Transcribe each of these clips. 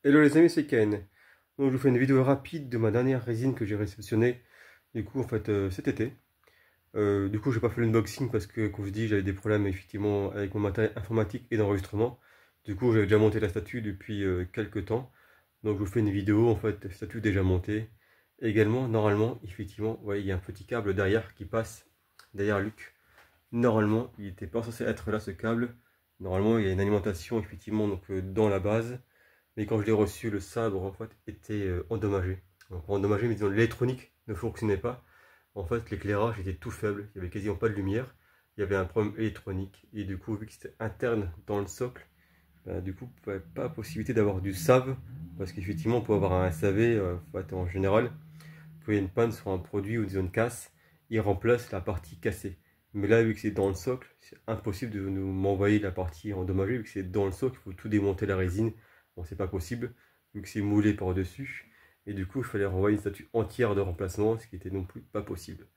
Hello les amis, c'est Ken. Donc je vous fais une vidéo rapide de ma dernière résine que j'ai réceptionnée du coup en fait cet été. Du coup j'ai pas fait l'unboxing parce que comme je dis j'avais des problèmes effectivement avec mon matériel informatique et d'enregistrement. Du coup j'avais déjà monté la statue depuis quelques temps. Donc je vous fais une vidéo en fait statue déjà montée. Également normalement effectivement vous voyez il y a un petit câble derrière qui passe derrière Luc. Normalement il n'était pas censé être là ce câble. Normalement il y a une alimentation effectivement donc dans la base. Mais quand je l'ai reçu, le sabre en fait était endommagé. Donc, pas endommagé, mais disons l'électronique ne fonctionnait pas. En fait, l'éclairage était tout faible, il n'y avait quasiment pas de lumière. Il y avait un problème électronique. Et du coup, vu que c'était interne dans le socle, bah, du coup, il n'y avait pas possibilité d'avoir du SAV. Parce qu'effectivement, pour avoir un SAV, en général, quand il y a une panne sur un produit ou disons une casse, il remplace la partie cassée. Mais là, vu que c'est dans le socle, c'est impossible de m'envoyer la partie endommagée. Vu que c'est dans le socle, il faut tout démonter la résine. Bon, c'est pas possible, vu que c'est moulé par-dessus. Et du coup, il fallait renvoyer une statue entière de remplacement, ce qui était non plus pas possible.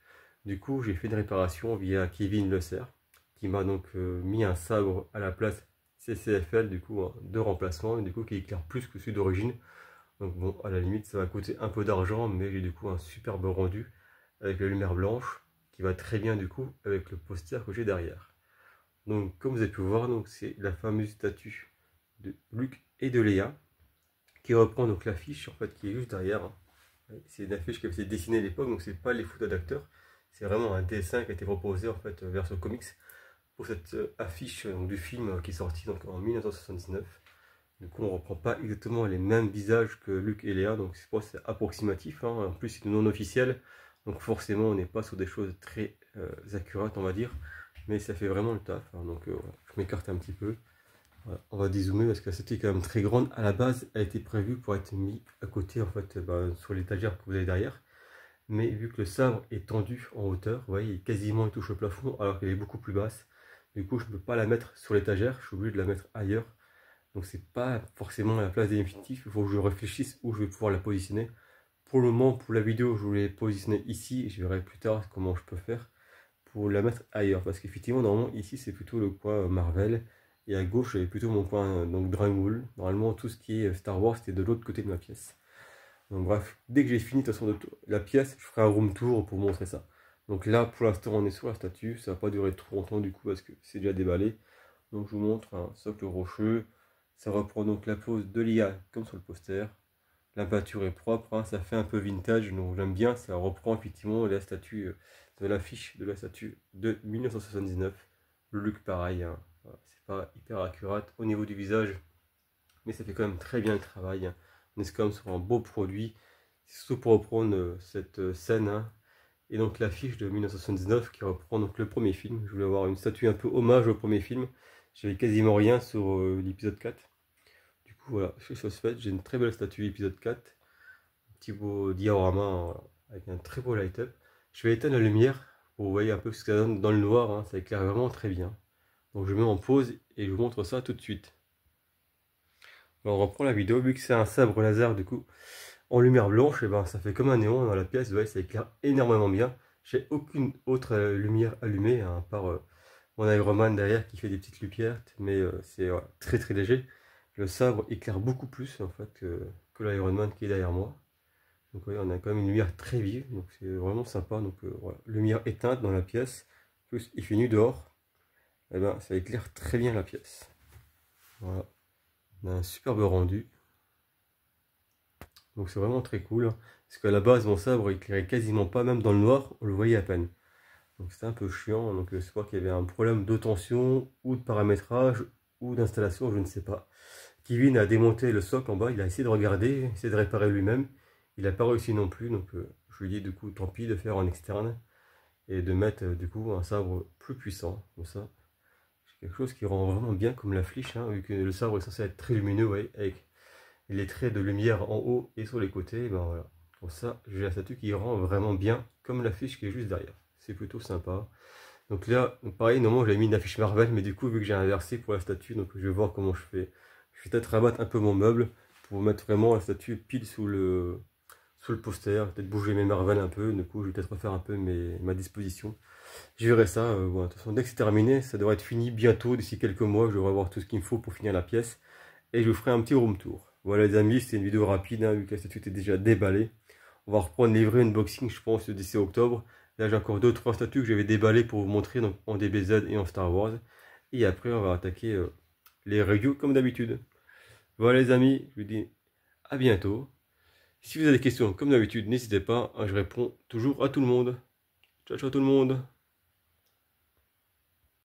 Du coup, j'ai fait une réparation via Kevin Le Serre, qui m'a donc mis un sabre à la place CCFL, du coup, de remplacement, et du coup, qui éclaire plus que celui d'origine. Donc bon, à la limite, ça va coûter un peu d'argent, mais j'ai du coup un superbe rendu avec la lumière blanche, qui va très bien du coup avec le poster que j'ai derrière. Donc, comme vous avez pu voir, donc c'est la fameuse statue de Luc et de Léa, qui reprend donc l'affiche en fait qui est juste derrière, hein. C'est une affiche qui avait été dessinée à l'époque, donc c'est pas les photos d'acteurs, c'est vraiment un dessin qui a été proposé en fait vers ce comics pour cette affiche du film qui est sorti donc en 1979. Du coup, on reprend pas exactement les mêmes visages que Luc et Léa, donc c'est approximatif, hein. En plus, c'est non officiel, donc forcément, on n'est pas sur des choses très accurates, on va dire, mais ça fait vraiment le taf, hein. Donc voilà, je m'écarte un petit peu. Voilà, on va dézoomer parce que la statue est quand même très grande. À la base, elle a été prévue pour être mise à côté, en fait, sur l'étagère que vous avez derrière. Mais vu que le sabre est tendu en hauteur, vous voyez, quasiment il touche le plafond alors qu'elle est beaucoup plus basse. Du coup, je ne peux pas la mettre sur l'étagère, je suis obligé de la mettre ailleurs. Donc c'est pas forcément à la place définitive, il faut que je réfléchisse où je vais pouvoir la positionner. Pour le moment, pour la vidéo, je voulais positionner ici, et je verrai plus tard comment je peux faire pour la mettre ailleurs. Parce qu'effectivement, normalement, ici, c'est plutôt le coin Marvel. Et à gauche, j'avais plutôt mon coin donc Drangwool. Normalement, tout ce qui est Star Wars, c'était de l'autre côté de ma pièce. Donc bref, dès que j'ai fini de toute façon la pièce, je ferai un room tour pour vous montrer ça. Donc là, pour l'instant, on est sur la statue. Ça va pas durer trop longtemps du coup, parce que c'est déjà déballé. Donc je vous montre un socle rocheux. Ça reprend donc la pose de l'IA comme sur le poster. La peinture est propre, hein, ça fait un peu vintage, donc j'aime bien, ça reprend effectivement la statue de l'affiche de la statue de 1979. Le look pareil, hein, voilà, c'est pas hyper accurate au niveau du visage, mais ça fait quand même très bien le travail, hein. On est quand même sur un beau produit, c'est surtout pour reprendre cette scène, hein. Et donc l'affiche de 1979 qui reprend donc le premier film. Je voulais avoir une statue un peu hommage au premier film, j'avais quasiment rien sur l'épisode 4. Du coup, voilà, chose faite, j'ai une très belle statue épisode 4. Un petit beau diorama avec un très beau light-up. Je vais éteindre la lumière pour vous voyez un peu ce que ça donne dans le noir, hein, ça éclaire vraiment très bien. Donc je mets en pause et je vous montre ça tout de suite. Alors, on reprend la vidéo, vu que c'est un sabre laser du coup en lumière blanche, et ben ça fait comme un néon dans la pièce, vous voyez, ça éclaire énormément bien. J'ai aucune autre lumière allumée, hein, à part mon Iron Man derrière qui fait des petites lumières, mais c'est très très léger. Le sabre éclaire beaucoup plus en fait que l'Iron Man qui est derrière moi. Donc voyez, on a quand même une lumière très vive, donc c'est vraiment sympa. Donc voilà, lumière éteinte dans la pièce, plus il fait nuit dehors, et ben ça éclaire très bien la pièce. Voilà, on a un superbe rendu. Donc c'est vraiment très cool, hein, parce qu'à la base mon sabre éclairait quasiment pas, même dans le noir, on le voyait à peine. Donc c'était un peu chiant, donc je crois qu'il y avait un problème de tension, ou de paramétrage, ou d'installation, je ne sais pas. Kevin a démonté le socle en bas, il a essayé de regarder, essayé de réparer lui-même. Il n'a pas réussi non plus, donc je lui ai dit du coup tant pis de faire en externe et de mettre du coup un sabre plus puissant, comme ça. C'est quelque chose qui rend vraiment bien comme la flèche, hein, vu que le sabre est censé être très lumineux, ouais, avec les traits de lumière en haut et sur les côtés, et ben voilà. Pour ça, j'ai la statue qui rend vraiment bien comme la fiche qui est juste derrière. C'est plutôt sympa. Donc là, pareil, normalement j'avais mis une affiche Marvel, mais du coup, vu que j'ai inversé pour la statue, donc je vais voir comment je fais. Je vais peut-être rabattre un peu mon meuble pour mettre vraiment la statue pile sous le poster, peut-être bouger mes Marvel un peu, du coup je vais peut-être refaire un peu ma disposition. Je verrai ça, bon, de toute façon dès que c'est terminé, ça devrait être fini bientôt, d'ici quelques mois, je devrais avoir tout ce qu'il me faut pour finir la pièce, et je vous ferai un petit room tour. Voilà les amis, c'était une vidéo rapide, hein, vu que la statue était déjà déballée. On va reprendre les vrais unboxings, je pense, le 17 octobre. Là, j'ai encore 2-3 statues que j'avais déballées pour vous montrer, donc en DBZ et en Star Wars. Et après, on va attaquer les reviews comme d'habitude. Voilà les amis, je vous dis à bientôt. Si vous avez des questions, comme d'habitude, n'hésitez pas, hein, je réponds toujours à tout le monde. Ciao, ciao tout le monde.